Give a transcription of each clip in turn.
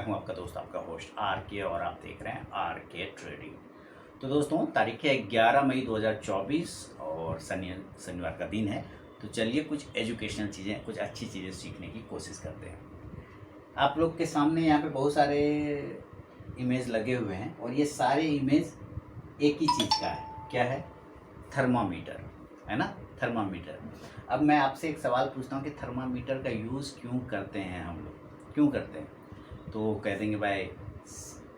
मैं हूं आपका दोस्त, आपका होस्ट आर के, और आप देख रहे हैं आर के ट्रेडिंग। तो दोस्तों, तारीख है 11 मई 2024 और शनिवार का दिन है। तो चलिए कुछ एजुकेशनल चीज़ें, कुछ अच्छी चीज़ें सीखने की कोशिश करते हैं। आप लोग के सामने यहाँ पे बहुत सारे इमेज लगे हुए हैं और ये सारे इमेज एक ही चीज़ का है। क्या है? थर्मामीटर, है ना? थर्मामीटर। अब मैं आपसे एक सवाल पूछता हूँ कि थर्मामीटर का यूज़ क्यों करते हैं हम लोग, क्यों करते हैं? तो कह देंगे भाई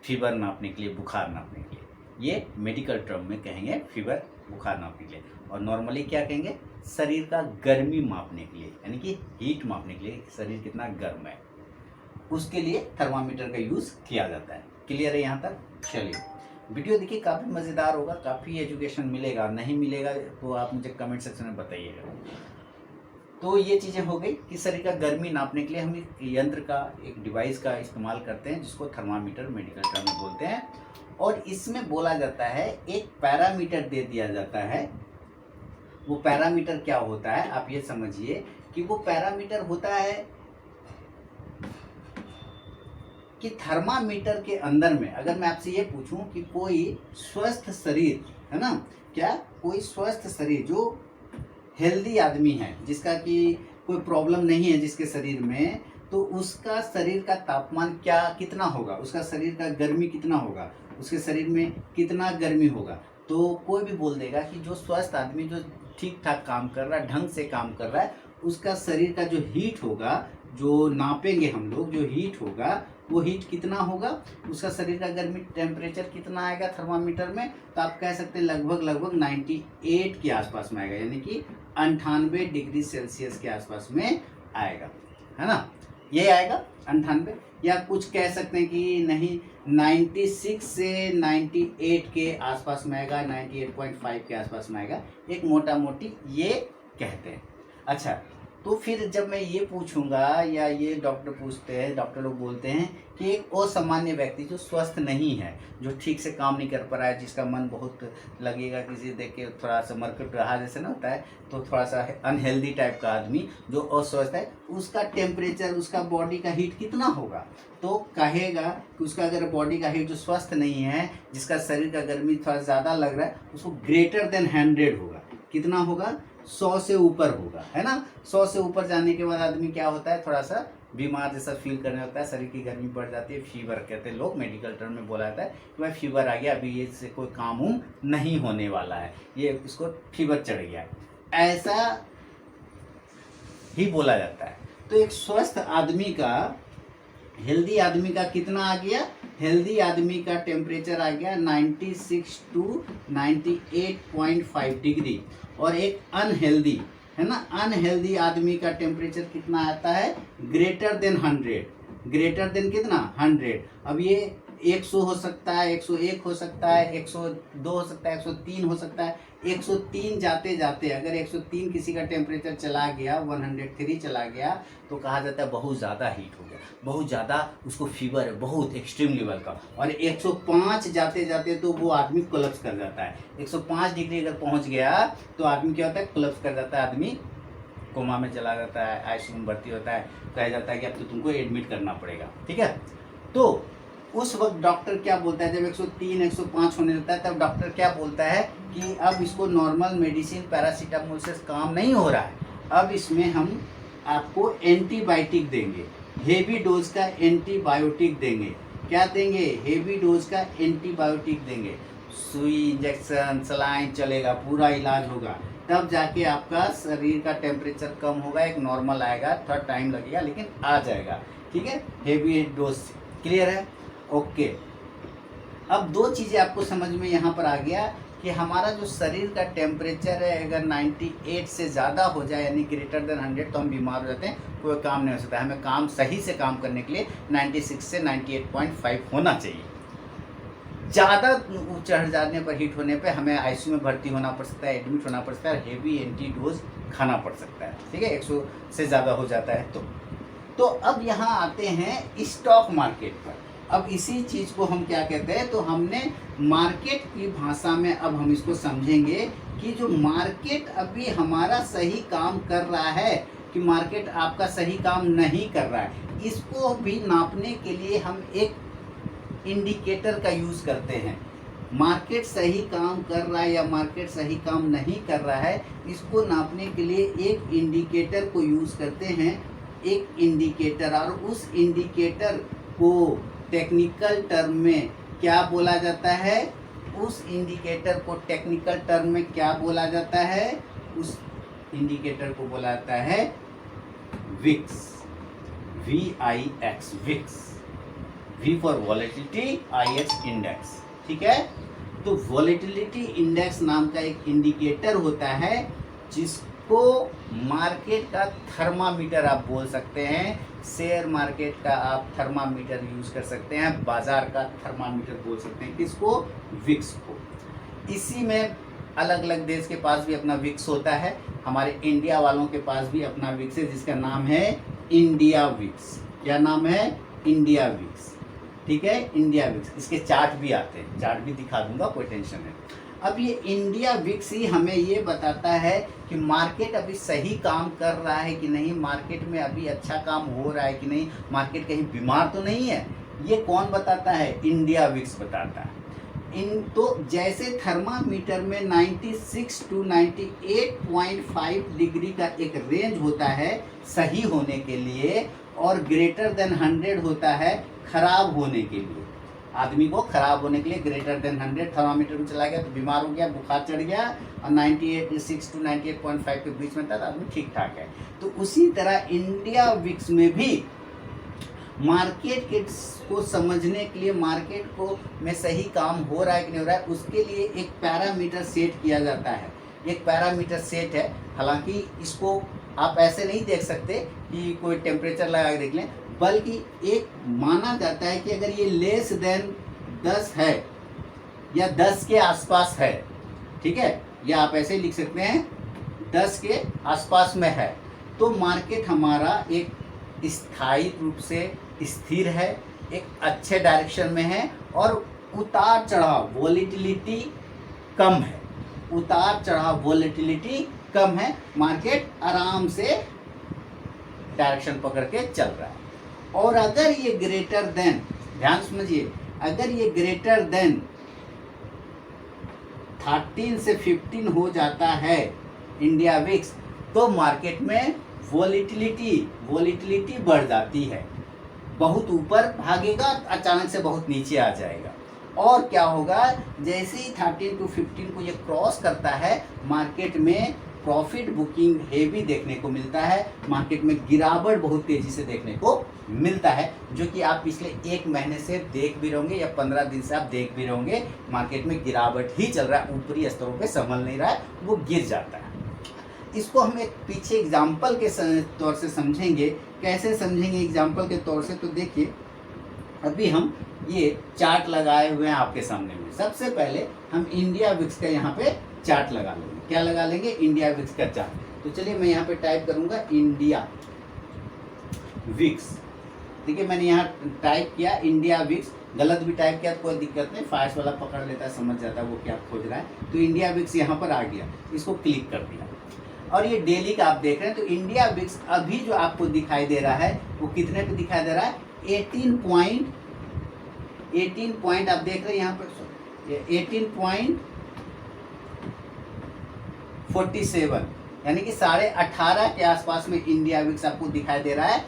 फीवर नापने के लिए, बुखार नापने के लिए। ये मेडिकल टर्म में कहेंगे फीवर, बुखार नापने के लिए। और नॉर्मली क्या कहेंगे? शरीर का गर्मी मापने के लिए, यानी कि हीट मापने के लिए, शरीर कितना गर्म है, उसके लिए थर्मामीटर का यूज़ किया जाता है। क्लियर है यहाँ तक? चलिए वीडियो देखिए, काफ़ी मज़ेदार होगा, काफ़ी एजुकेशन मिलेगा। नहीं मिलेगा तो आप मुझे कमेंट सेक्शन में बताइएगा। तो ये चीज़ें हो गई कि शरीर का गर्मी नापने के लिए हम एक यंत्र का, एक डिवाइस का इस्तेमाल करते हैं जिसको थर्मामीटर मेडिकल टर्म में बोलते हैं। और इसमें बोला जाता है, एक पैरामीटर दे दिया जाता है। वो पैरामीटर क्या होता है आप ये समझिए कि वो पैरामीटर होता है कि थर्मामीटर के अंदर में अगर मैं आपसे ये पूछूं कि कोई स्वस्थ शरीर, है ना, क्या कोई स्वस्थ शरीर जो हेल्दी आदमी है, जिसका कि कोई प्रॉब्लम नहीं है जिसके शरीर में, तो उसका शरीर का तापमान क्या कितना होगा, उसका शरीर का गर्मी कितना होगा, उसके शरीर में कितना गर्मी होगा। तो कोई भी बोल देगा कि जो स्वस्थ आदमी, जो ठीक ठाक काम कर रहा है, ढंग से काम कर रहा है, उसका शरीर का जो हीट होगा, जो नापेंगे हम लोग, जो हीट होगा वो हीट कितना होगा, उसका शरीर का गर्मी टेम्परेचर कितना आएगा थर्मामीटर में, तो आप कह सकते हैं लगभग 98 के आसपास में आएगा, यानी कि 98 डिग्री सेल्सियस के आसपास में आएगा, है ना? ये आएगा 98, या कुछ कह सकते हैं कि नहीं 96 से 98 के आसपास में आएगा, 98.5 के आसपास में आएगा, एक मोटा मोटी ये कहते हैं। अच्छा, तो फिर जब मैं ये पूछूंगा या ये डॉक्टर पूछते हैं, डॉक्टर लोग बोलते हैं कि एक असामान्य व्यक्ति जो स्वस्थ नहीं है, जो ठीक से काम नहीं कर पा रहा है, जिसका मन बहुत लगेगा किसी देख के थोड़ा सा मरकट रहा जैसे ना होता है, तो थोड़ा सा अनहेल्दी टाइप का आदमी जो अस्वस्थ है, उसका टेम्परेचर, उसका बॉडी का हीट कितना होगा? तो कहेगा कि उसका अगर बॉडी का हीट जो स्वस्थ नहीं है, जिसका शरीर का गर्मी थोड़ा ज़्यादा लग रहा है, उसको ग्रेटर देन 100 होगा। कितना होगा? 100 से ऊपर होगा, है ना? 100 से ऊपर जाने के बाद आदमी क्या होता है, थोड़ा सा बीमार जैसा फील करने लगता है, शरीर की गर्मी बढ़ जाती है, फीवर कहते हैं लोग, मेडिकल टर्म में बोला जाता है कि भाई फीवर आ गया, अभी ये से कोई काम उम नहीं होने वाला है, ये इसको फीवर चढ़ गया, ऐसा ही बोला जाता है। तो एक स्वस्थ आदमी का, हेल्दी आदमी का कितना आ गया? हेल्दी आदमी का टेम्परेचर आ गया 96 टू 98.5 डिग्री। और एक अनहेल्दी, है ना, अनहेल्दी आदमी का टेम्परेचर कितना आता है? Greater than 100। ग्रेटर देन कितना? 100। अब ये 100 हो सकता है, 101 हो सकता है, 102 हो सकता है, 103 हो सकता है। 103 जाते जाते अगर 103 किसी का टेम्परेचर चला गया, 103 चला गया, तो कहा जाता है बहुत ज़्यादा हीट हो गया, बहुत ज़्यादा उसको फीवर है, बहुत एक्सट्रीम लेवल का। और 105 जाते जाते तो वो आदमी कोलैप्स कर जाता है। 105 डिग्री अगर पहुंच गया तो आदमी क्या होता है? कोलैप्स कर जाता है, आदमी कोमा में चला जाता है, आईसीयू में भर्ती होता है, कहा जाता है कि अब तो तुमको एडमिट करना पड़ेगा। ठीक है, तो उस वक्त डॉक्टर क्या बोलता है, जब 103 105 होने लगता है, तब डॉक्टर क्या बोलता है कि अब इसको नॉर्मल मेडिसिन पैरासीटामोल से काम नहीं हो रहा है, अब इसमें हम आपको एंटीबायोटिक देंगे, हेवी डोज का एंटीबायोटिक देंगे। क्या देंगे? हेवी डोज का एंटीबायोटिक देंगे। सुई, इंजेक्शन, सलाइन चलेगा, पूरा इलाज होगा, तब जाके आपका शरीर का टेम्परेचर कम होगा, एक नॉर्मल आएगा, थोड़ा टाइम लगेगा लेकिन आ जाएगा। ठीक है, हेवी डोज से। क्लियर है? ओके। अब दो चीज़ें आपको समझ में यहाँ पर आ गया कि हमारा जो शरीर का टेम्परेचर है, अगर 98 से ज़्यादा हो जाए, यानी ग्रेटर देन 100, तो हम बीमार हो जाते हैं, कोई काम नहीं हो सकता। हमें काम सही से काम करने के लिए 96 से 98.5 होना चाहिए। ज़्यादा चढ़ जाने पर, हीट होने पर हमें आईसीयू में भर्ती होना पड़ सकता है, एडमिट होना पड़ सकता है, हेवी एंटी डोज खाना पड़ सकता है। ठीक है, 100 से ज़्यादा हो जाता है तो अब यहाँ आते हैं स्टॉक मार्केट पर। अब इसी चीज़ को हम क्या कहते हैं, तो हमने मार्केट की भाषा में अब हम इसको समझेंगे कि जो मार्केट अभी हमारा सही काम कर रहा है कि मार्केट आपका सही काम नहीं कर रहा है। इसको भी नापने के लिए हम एक इंडिकेटर का यूज़ करते हैं। मार्केट सही काम कर रहा है या मार्केट सही काम नहीं कर रहा है, इसको नापने के लिए एक इंडिकेटर को यूज़ करते हैं, एक इंडिकेटर। और उस इंडिकेटर को टेक्निकल टर्म में क्या बोला जाता है? उस इंडिकेटर को टेक्निकल टर्म में क्या बोला जाता है? उस इंडिकेटर को बोला जाता है VIX, VIX, VIX. V for volatility, IX index. ठीक है, तो वॉलेटिलिटी इंडेक्स नाम का एक इंडिकेटर होता है जिसको मार्केट का थर्मामीटर आप बोल सकते हैं। शेयर मार्केट का आप थर्मामीटर यूज कर सकते हैं, बाजार का थर्मामीटर बोल सकते हैं। किसको? विक्स को। इसी में अलग अलग देश के पास भी अपना विक्स होता है। हमारे इंडिया वालों के पास भी अपना विक्स है जिसका नाम है इंडिया विक्स। क्या नाम है? India VIX. ठीक है, इंडिया विक्स। इसके चार्ट भी आते हैं, चार्ट भी दिखा दूंगा, कोई टेंशन नहीं। अब ये इंडिया विक्स ही हमें ये बताता है कि मार्केट अभी सही काम कर रहा है कि नहीं, मार्केट में अभी अच्छा काम हो रहा है कि नहीं, मार्केट कहीं बीमार तो नहीं है। ये कौन बताता है? इंडिया विक्स बताता है। तो जैसे थर्मामीटर में 96 to 98.5 डिग्री का एक रेंज होता है सही होने के लिए, और ग्रेटर देन 100 होता है खराब होने के लिए। आदमी को खराब होने के लिए ग्रेटर देन 100 थर्मामीटर में चला गया तो बीमार हो गया, बुखार चढ़ गया, और 96 to 98.5 के बीच में था तो आदमी ठीक ठाक है। तो उसी तरह इंडिया विक्स में भी मार्केट के को समझने के लिए, मार्केट को में सही काम हो रहा है कि नहीं हो रहा है, उसके लिए एक पैरामीटर सेट किया जाता है। एक पैरामीटर सेट है, हालांकि इसको आप ऐसे नहीं देख सकते कि कोई टेम्परेचर लगा के देख लें, बल्कि एक माना जाता है कि अगर ये लेस देन 10 है या 10 के आसपास है, ठीक है, या आप ऐसे ही लिख सकते हैं 10 के आसपास में है, तो मार्केट हमारा एक स्थायी रूप से स्थिर है, एक अच्छे डायरेक्शन में है, और उतार चढ़ाव वॉलेटिलिटी कम है। उतार चढ़ाव वॉलेटिलिटी कम है, मार्केट आराम से डायरेक्शन पकड़ के चल रहा है। और अगर ये ग्रेटर देन, ध्यान समझिए, अगर ये ग्रेटर देन 13 से 15 हो जाता है इंडिया विक्स, तो मार्केट में वॉलेटिलिटी बढ़ जाती है, बहुत ऊपर भागेगा, अचानक से बहुत नीचे आ जाएगा। और क्या होगा, जैसे ही 13 to 15 को ये क्रॉस करता है, मार्केट में प्रॉफिट बुकिंग हेवी देखने को मिलता है, मार्केट में गिरावट बहुत तेजी से देखने को मिलता है, जो कि आप पिछले 1 महीने से देख भी रहोगे या 15 दिन से आप देख भी रहोगे। मार्केट में गिरावट ही चल रहा है, ऊपरी स्तरों पे संभल नहीं रहा है, वो गिर जाता है। इसको हम एक पीछे एग्जाम्पल के तौर से समझेंगे। कैसे समझेंगे एग्जाम्पल के तौर से? तो देखिए, अभी हम ये चार्ट लगाए हुए हैं आपके सामने में। सबसे पहले हम इंडिया विक्स का यहाँ पे चार्ट लगा लेंगे। क्या लगा लेंगे? इंडिया विक्स का चार्ट। तो चलिए मैं यहाँ पे टाइप करूँगा इंडिया विक्स। देखिए मैंने यहाँ टाइप किया इंडिया विक्स, गलत भी टाइप किया तो कोई दिक्कत नहीं, फास्ट वाला पकड़ लेता है, समझ जाता है वो क्या खोज रहा है। तो इंडिया विक्स यहाँ पर आ गया, इसको क्लिक कर दिया, और ये डेली का आप देख रहे हैं। तो इंडिया विक्स अभी जो आपको दिखाई दे रहा है वो कितने पे दिखाई दे रहा है? 18 पॉइंट आप देख रहे हैं यहाँ पर, 18.47, यानी कि 18.5 के आसपास में इंडिया विक्स आपको दिखाई दे रहा है।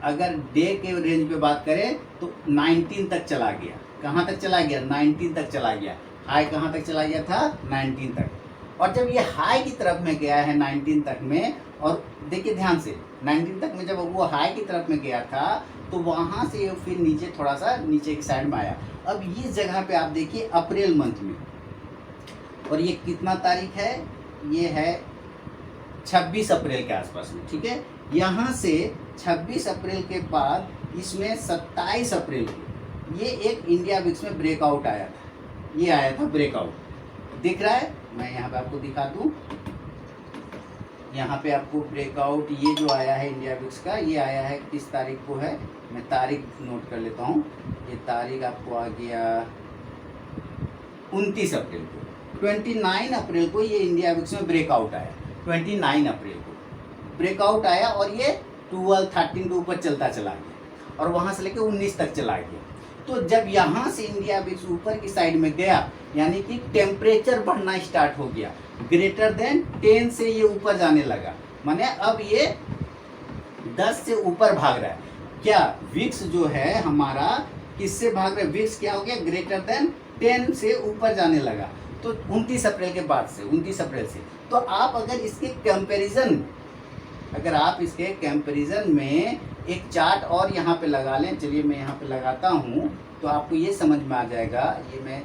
अगर डे के रेंज पे बात करें तो 19 तक चला गया। कहाँ तक चला गया? 19 तक चला गया। हाई कहाँ तक चला गया था? 19 तक। और जब ये हाई की तरफ में गया है 19 तक में, और देखिए ध्यान से 19 तक में जब वो हाई की तरफ में गया था तो वहाँ से फिर नीचे थोड़ा सा नीचे की साइड में आया। अब ये जगह पे आप देखिए अप्रैल मंथ में, और ये कितना तारीख है? ये है 26 अप्रैल के आसपास में, ठीक है। यहाँ से 26 अप्रैल के बाद इसमें 27 अप्रैल को ये एक इंडिया विक्स में ब्रेकआउट आया था। ये आया था ब्रेकआउट, दिख रहा है? मैं यहाँ पे आपको दिखा दूँ, यहाँ पे आपको ब्रेकआउट ये जो आया है इंडिया विक्स का, ये आया है किस तारीख को है? मैं तारीख नोट कर लेता हूँ। ये तारीख आपको आ गया 29 अप्रैल को। 29 अप्रैल को ये इंडिया विक्स में ब्रेकआउट आया। 29 अप्रैल को ब्रेकआउट आया और ये 12-13 के ऊपर चलता चला गया। और वहां से लेके 19 तक चला गया। तो जब यहाँ से इंडिया विक्स ऊपर की साइड में गया, यानी कि टेम्परेचर बढ़ना स्टार्ट हो गया, ग्रेटर देन 10 से ये ऊपर जाने लगा, माने अब ये 10 से ऊपर भाग रहा है। क्या विक्स जो है हमारा किससे भाग रहा है? विक्स क्या हो गया? ग्रेटर देन 10 से ऊपर जाने लगा। तो 29 अप्रैल के बाद से, 29 अप्रैल से। तो आप अगर इसके कंपैरिजन में एक चार्ट और यहाँ पे लगा लें, चलिए मैं यहाँ पे लगाता हूँ तो आपको ये समझ में आ जाएगा। ये मैं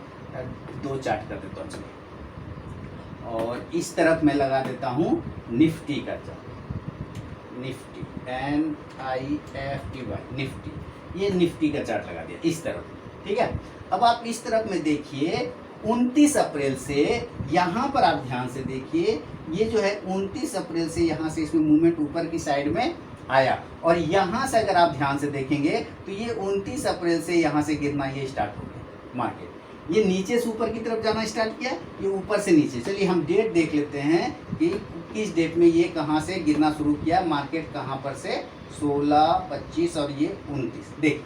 2 चार्ट कर देता हूँ, चलिए, और इस तरफ मैं लगा देता हूँ निफ्टी का चार्ट, निफ्टी NIFTY, निफ्टी, ये निफ्टी का चार्ट लगा दिया इस तरफ, ठीक है। अब आप इस तरफ में देखिए 29 अप्रैल से, यहाँ पर आप ध्यान से देखिए, ये जो है 29 अप्रैल से यहाँ से इसमें मूवमेंट ऊपर की साइड में आया, और यहाँ से अगर आप ध्यान से देखेंगे तो ये 29 अप्रैल से यहाँ से गिरना ये स्टार्ट हो गया मार्केट। ये नीचे से ऊपर की तरफ जाना स्टार्ट किया, ये ऊपर से नीचे। चलिए हम डेट देख लेते हैं कि किस डेट में ये कहाँ से गिरना शुरू किया, मार्केट कहाँ पर से, 16, 25 और ये 29, देख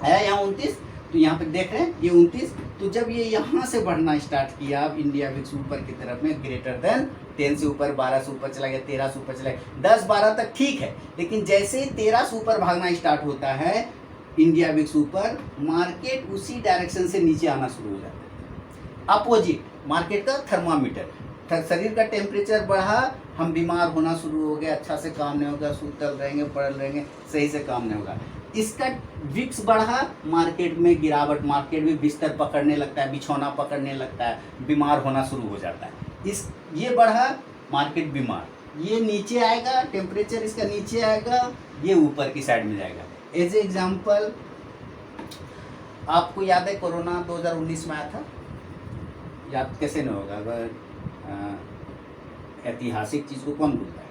आया यहाँ 29, तो यहाँ पे देख रहे हैं ये 29। तो जब ये यहाँ से बढ़ना स्टार्ट किया, अब इंडिया विक्स ऊपर की तरफ में ग्रेटर देन 10 से ऊपर, 12 से ऊपर चला गया, 13 से ऊपर चला गया, 10, 12 तक ठीक है, लेकिन जैसे ही 13 से ऊपर भागना स्टार्ट होता है इंडिया विक्स ऊपर, मार्केट उसी डायरेक्शन से नीचे आना शुरू हो जाता है। अपोजिट मार्केट का थर्मामीटर, शरीर का टेम्परेचर बढ़ा, हम बीमार होना शुरू हो गया, अच्छा से काम नहीं होगा, सुतल रहेंगे, पड़ल रहेंगे, सही से काम नहीं होगा। इसका विक्स बढ़ा, मार्केट में गिरावट, मार्केट में बिस्तर पकड़ने लगता है, बिछौना पकड़ने लगता है, बीमार होना शुरू हो जाता है। ये बढ़ा, मार्केट बीमार, ये नीचे आएगा, टेम्परेचर इसका नीचे आएगा, ये ऊपर की साइड में जाएगा। एज एग्जाम्पल, आपको याद है कोरोना 2019 में आया था, याद कैसे नहीं होगा? अगर ऐतिहासिक चीज़ को कौन भूलता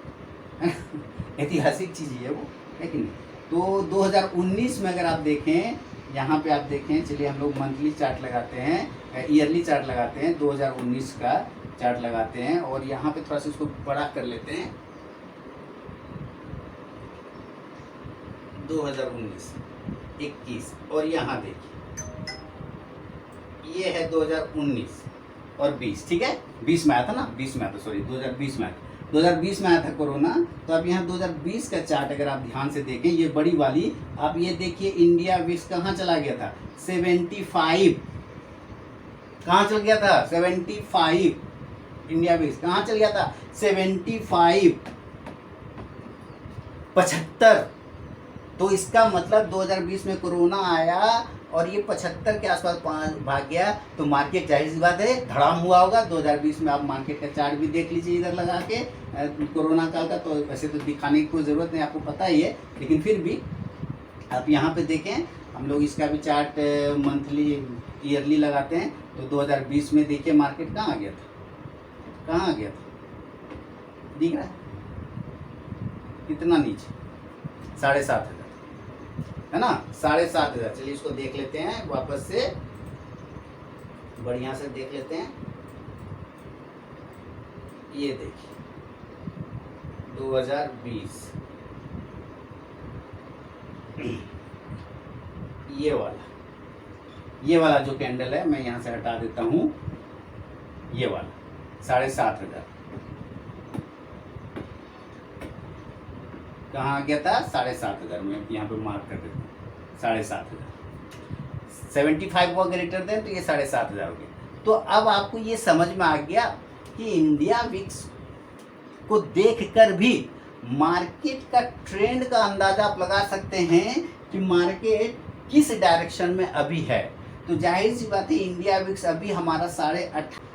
है? ऐतिहासिक चीज़ है वो, है कि नहीं? तो 2019 में अगर आप देखें, यहाँ पे आप देखें, चलिए हम लोग मंथली चार्ट लगाते हैं, ईयरली चार्ट लगाते हैं, 2019 का चार्ट लगाते हैं, और यहाँ पे थोड़ा सा इसको बड़ा कर लेते हैं, 2019, 21, और यहाँ देखिए ये है 2019 और 20, ठीक है, 20 में आया था ना, 20 में आया था, सॉरी 2020 में आया था, 2020 में आया था कोरोना। तो अब यहाँ 2020 का चार्ट अगर आप ध्यान से देखें, ये बड़ी वाली, आप ये देखिए इंडिया विक्स कहाँ चला गया था, 75, कहाँ चल गया था, 75, इंडिया विक्स कहाँ चल गया था, 75, 75। तो इसका मतलब 2020 में कोरोना आया और ये 75 के आसपास भाग गया, तो मार्केट जाहिर सी बात है धड़ाम हुआ होगा। 2020 में आप मार्केट का चार्ट भी देख लीजिए इधर लगा के, कोरोना काल का, तो वैसे तो दिखाने की कोई ज़रूरत नहीं, आपको पता ही है, लेकिन फिर भी आप यहाँ पे देखें, हम लोग इसका भी चार्ट मंथली ईयरली लगाते हैं। तो 2020 में देखिए मार्केट कहाँ आ गया था, कहाँ आ गया था, दिख रहा है कितना नीचे, 7,500, है ना, 7,500। चलिए इसको देख लेते हैं वापस से, बढ़िया से देख लेते हैं। ये देखिए 2020, ये वाला जो कैंडल है मैं यहाँ से हटा देता हूँ, ये वाला 7,500 कहाँ आ गया था, 7,500 में यहाँ पे मार्क कर देता हूँ, 7,500, 75 वो ग्रेटर देन, तो ये 7,500 हो गया। तो अब आपको ये समझ में आ गया कि इंडिया विक्स को देखकर भी मार्केट का ट्रेंड का अंदाजा आप लगा सकते हैं कि मार्केट किस डायरेक्शन में अभी है। तो जाहिर सी बात है इंडिया विक्स अभी हमारा 18,500,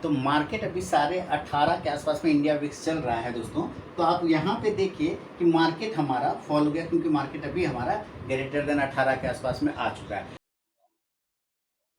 तो मार्केट अभी 18,500 के आसपास में इंडिया विक्स चल रहा है दोस्तों। तो आप यहाँ पे देखिए कि मार्केट हमारा फॉल हो गया, क्योंकि मार्केट अभी हमारा ग्रेटर देन 18 के आसपास में आ चुका है।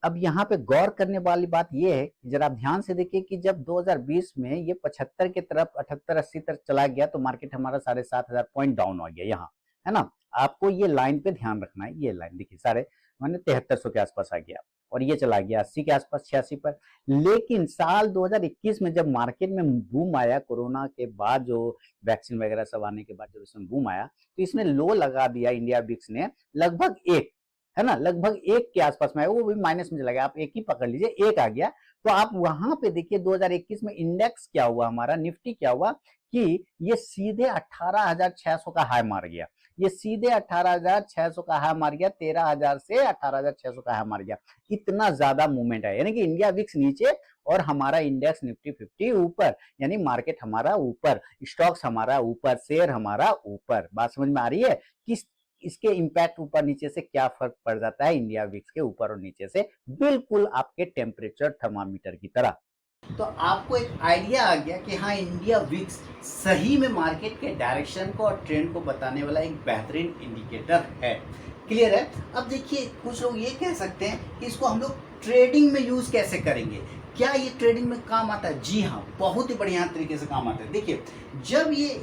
अब यहाँ पे गौर करने वाली बात यह है, जरा आप ध्यान से देखिए कि जब 2020 में ये 75 की तरफ 78-80 तक चला गया, तो मार्केट हमारा 7,500 पॉइंट डाउन हो गया यहाँ, है ना। आपको ये लाइन पे ध्यान रखना है, ये लाइन देखिए, 7300 के आसपास आ गया। और ये चला गया 80 के आसपास, 86 पर। लेकिन साल 2021 में जब मार्केट में बूम आया कोरोना के बाद, जो वैक्सीन वगैरह सब आने के बाद जब इसमें बूम आया, तो इसने लो लगा दिया इंडिया विक्स ने लगभग 1, है ना, लगभग 1 के आसपास में, वो भी माइनस में चला गया, आप 1 ही पकड़ लीजिए, 1 आ गया। तो आप वहां पे देखिए 2021 में इंडेक्स क्या हुआ, हमारा निफ्टी क्या हुआ कि ये सीधे 18,600 का हाई मार गया, ये सीधे 18,600 का हाई मार गया, 13,000 से 18,600 का हाई मार गया। इतना ज्यादा मूवमेंट है, यानी कि इंडिया विक्स नीचे और हमारा इंडेक्स निफ्टी 50 ऊपर, यानी मार्केट हमारा ऊपर, स्टॉक्स हमारा ऊपर, शेयर हमारा ऊपर। बात समझ में आ रही है कि इसके इंपैक्ट ऊपर नीचे से क्या फर्क पड़ जाता है इंडिया विक्स के ऊपर और नीचे से, बिल्कुल आपके टेम्परेचर थर्मामीटर की तरह। तो आपको एक आइडिया आ गया कि हाँ, इंडिया विक्स सही में मार्केट के डायरेक्शन को और ट्रेंड को बताने वाला एक बेहतरीन इंडिकेटर है। क्लियर है? अब देखिए, कुछ लोग ये कह सकते हैं कि इसको हम लोग ट्रेडिंग में यूज कैसे करेंगे, क्या ये ट्रेडिंग में काम आता है? जी हाँ, बहुत ही बढ़िया तरीके से काम आता है। देखिए, जब ये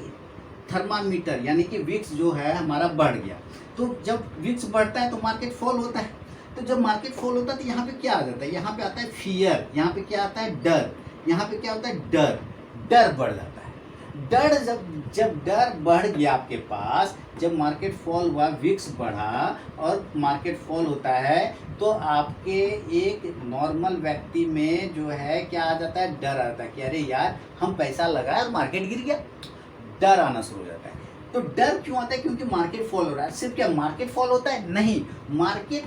थर्मामीटर यानी कि विक्स जो है हमारा बढ़ गया, तो जब विक्स बढ़ता है तो मार्केट फॉल होता है। तो जब मार्केट फॉल होता है तो यहाँ पे क्या आ जाता है? यहाँ पे आता है फियर, यहाँ पे क्या आता है? डर। यहाँ पे क्या होता है? डर। डर बढ़ जाता है। डर जब डर बढ़ गया आपके पास, जब मार्केट फॉल हुआ, विक्स बढ़ा और मार्केट फॉल होता है, तो आपके एक नॉर्मल व्यक्ति में जो है क्या आ जाता है? डर आता है कि अरे यार, हम पैसा लगाया और मार्केट गिर गया। डर आना शुरू हो जाता है। तो डर क्यों आता है? क्योंकि मार्केट फॉल हो रहा है। सिर्फ क्या मार्केट फॉल होता है? नहीं, मार्केट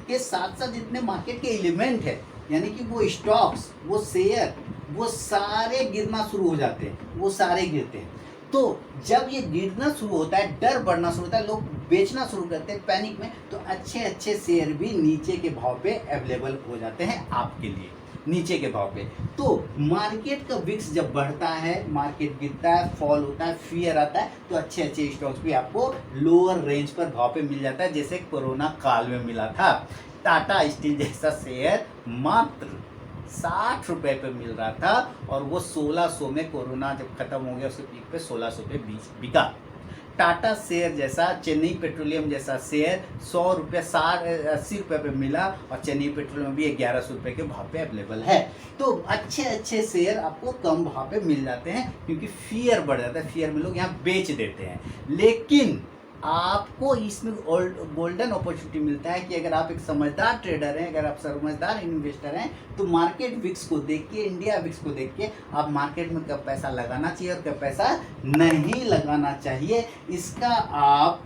के साथ साथ जितने मार्केट के एलिमेंट है, यानी कि वो स्टॉक्स, वो शेयर, वो सारे गिरना शुरू हो जाते हैं, वो सारे गिरते हैं। तो जब ये गिरना शुरू होता है, डर बढ़ना शुरू होता है, लोग बेचना शुरू करते हैं पैनिक में, तो अच्छे अच्छे शेयर भी नीचे के भाव पे अवेलेबल हो जाते हैं आपके लिए, नीचे के भाव पे। तो मार्केट का विक्स जब बढ़ता है, मार्केट गिरता है, फॉल होता है, फियर आता है, तो अच्छे अच्छे स्टॉक्स भी आपको लोअर रेंज पर भाव पे मिल जाता है, जैसे कोरोना काल में मिला था। टाटा स्टील जैसा शेयर मात्र 60 रुपए पे मिल रहा था, और वो 1600 में कोरोना जब खत्म हो गया उसके पीक पे 1600 पे बिका। टाटा शेयर जैसा, चेन्नई पेट्रोलियम जैसा शेयर 100 रुपये 80 रुपये पे मिला, और चेन्नई पेट्रोलियम भी 1100 रुपये के भाव पे अवेलेबल है। तो अच्छे अच्छे शेयर आपको कम भाव पे मिल जाते हैं, क्योंकि फियर बढ़ जाता है, फियर में लोग यहाँ बेच देते हैं। लेकिन आपको इसमें गोल्डन अपॉर्चुनिटी मिलता है कि अगर आप एक समझदार ट्रेडर हैं, अगर आप समझदार इन्वेस्टर हैं, तो मार्केट विक्स को देख के, इंडिया विक्स को देख के आप मार्केट में कब पैसा लगाना चाहिए और कब पैसा नहीं लगाना चाहिए, इसका आप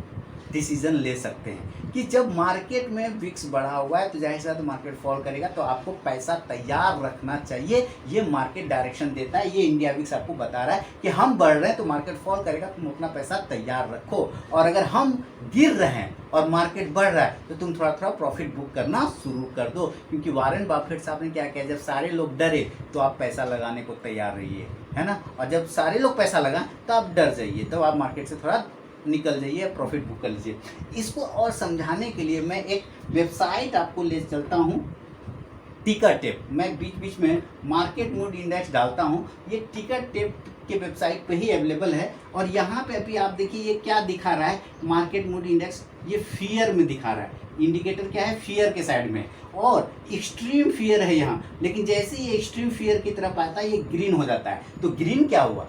डिसीजन ले सकते हैं। कि जब मार्केट में विक्स बढ़ा हुआ है तो जाहिर सी बात है मार्केट फॉल करेगा, तो आपको पैसा तैयार रखना चाहिए। ये मार्केट डायरेक्शन देता है, ये इंडिया विक्स आपको बता रहा है कि हम बढ़ रहे हैं तो मार्केट फॉल करेगा, तुम अपना पैसा तैयार रखो। और अगर हम गिर रहे हैं और मार्केट बढ़ रहा है तो तुम थोड़ा थोड़ा प्रॉफिट बुक करना शुरू कर दो। क्योंकि वॉरेन बफेट साहब ने क्या किया, जब सारे लोग डरे तो आप पैसा लगाने को तैयार रहिए, है ना, और जब सारे लोग पैसा लगाएं तो आप डर जाइए, तो आप मार्केट से थोड़ा निकल जाइए, प्रॉफिट बुक कर लीजिए। इसको और समझाने के लिए मैं एक वेबसाइट आपको ले चलता हूँ, टिकर टेप। मैं बीच बीच में मार्केट मूड इंडेक्स डालता हूँ, ये टिकर टेप के वेबसाइट पे ही अवेलेबल है। और यहाँ पे अभी आप देखिए ये क्या दिखा रहा है, मार्केट मूड इंडेक्स ये फियर में दिखा रहा है, इंडिकेटर क्या है, फियर के साइड में, और एक्सट्रीम फियर है यहाँ। लेकिन जैसे ये एक्सट्रीम फियर की तरफ आता है ये ग्रीन हो जाता है। तो ग्रीन क्या हुआ,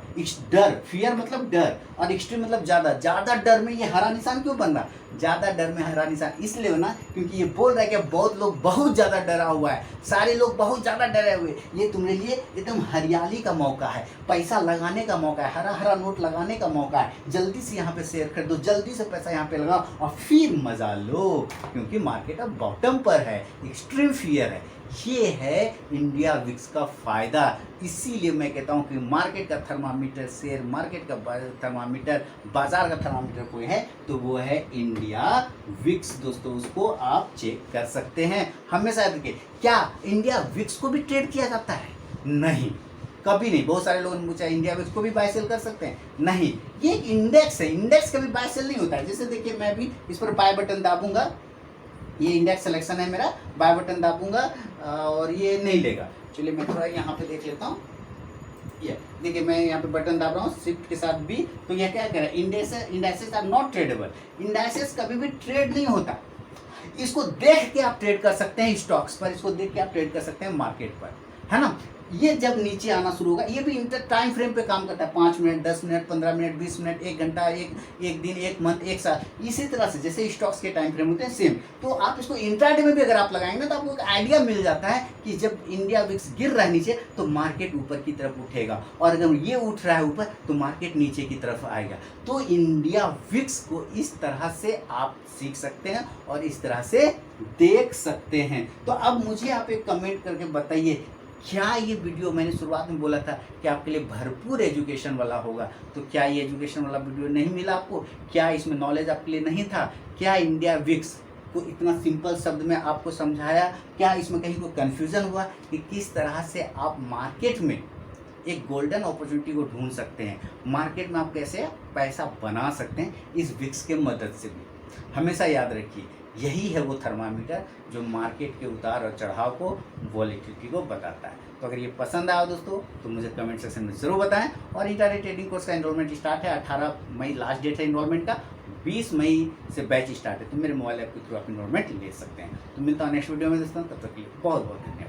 डर, फियर मतलब डर, और एक्सट्रीम मतलब ज़्यादा। ज़्यादा डर में ये हरा निशान क्यों बन रहा, ज़्यादा डर में हरा निशान इसलिए बना क्योंकि ये बोल रहा है कि बहुत लोग बहुत ज़्यादा डरा हुआ है, सारे लोग बहुत ज़्यादा डरे हुए, ये तुम्हारे लिए एकदम हरियाली का मौका है, पैसा लगाने का मौका है, हरा हरा नोट लगाने का मौका है। जल्दी से यहाँ पे शेयर खरीदो, जल्दी से पैसा यहाँ पे लगाओ और फिर मजा लो, क्योंकि मार्केट अब बॉटम पर है, एक्सट्रीम फियर है। ये है इंडिया विक्स का फायदा। इसीलिए मैं कहता हूँ कि मार्केट का थर्मामीटर, शेयर मार्केट का थर्मामीटर, बाजार का थर्मामीटर कोई है तो वो है इंडिया विक्स। दोस्तों उसको आप चेक कर सकते हैं हमेशा। याद रखिए, क्या इंडिया विक्स को भी ट्रेड किया जाता है? नहीं, कभी नहीं। बहुत सारे लोगों ने पूछा इंडिया विक्स को भी बाय सेल कर सकते हैं? नहीं, ये एक इंडेक्स है, इंडेक्स कभी बाय सेल नहीं होता है। जैसे देखिए मैं भी इस पर बाय बटन दाबूंगा, ये इंडेक्स सिलेक्शन है मेरा, बाय बटन दाबूंगा और ये नहीं लेगा। चलिए मैं थोड़ा यहाँ पे देख लेता हूँ, ये देखिए मैं यहाँ पे बटन दाब रहा हूँ शिफ्ट के साथ भी, तो यह क्या कह रहा है, indexes are not tradable. Indexes कभी भी ट्रेड नहीं होता। इसको देख के आप ट्रेड कर सकते हैं स्टॉक्स पर, इसको देख के आप ट्रेड कर सकते हैं मार्केट पर, है ना। ये जब नीचे आना शुरू होगा, ये भी इंटर टाइम फ्रेम पे काम करता है, 5 मिनट, 10 मिनट, 15 मिनट, 20 मिनट, 1 घंटा, एक दिन, 1 मंथ, 1 साल, इसी तरह से जैसे स्टॉक्स के टाइम फ्रेम होते हैं सेम। तो आप इसको इंट्राडे में भी अगर आप लगाएंगे तो आपको एक आइडिया मिल जाता है कि जब इंडिया विक्स गिर रहा है नीचे तो मार्केट ऊपर की तरफ उठेगा, और अगर ये उठ रहा है ऊपर तो मार्केट नीचे की तरफ आएगा। तो इंडिया विक्स को इस तरह से आप सीख सकते हैं और इस तरह से देख सकते हैं। तो अब मुझे आप एक कमेंट करके बताइए, क्या ये वीडियो, मैंने शुरुआत में बोला था कि आपके लिए भरपूर एजुकेशन वाला होगा, तो क्या ये एजुकेशन वाला वीडियो नहीं मिला आपको? क्या इसमें नॉलेज आपके लिए नहीं था? क्या इंडिया विक्स को इतना सिंपल शब्द में आपको समझाया? क्या इसमें कहीं को कन्फ्यूज़न हुआ कि किस तरह से आप मार्केट में एक गोल्डन अपॉर्चुनिटी को ढूंढ सकते हैं, मार्केट में आप कैसे पैसा बना सकते हैं इस विक्स के मदद से भी? हमेशा याद रखिए, यही है वो थर्मामीटर जो मार्केट के उतार और चढ़ाव को, वॉलेटिलिटी को बताता है। तो अगर ये पसंद आया दोस्तों तो मुझे कमेंट सेक्शन में ज़रूर बताएं। और इंट्राडे ट्रेडिंग कोर्स का एनरोलमेंट स्टार्ट है, 18 मई लास्ट डेट है एनरोलमेंट का, 20 मई से बैच स्टार्ट है। तो मेरे मोबाइल ऐप के थ्रू आप एनरोलमेंट ले सकते हैं। तो मिलता हूँ नेक्स्ट वीडियो में दोस्तों, तब तक के लिए बहुत बहुत धन्यवाद।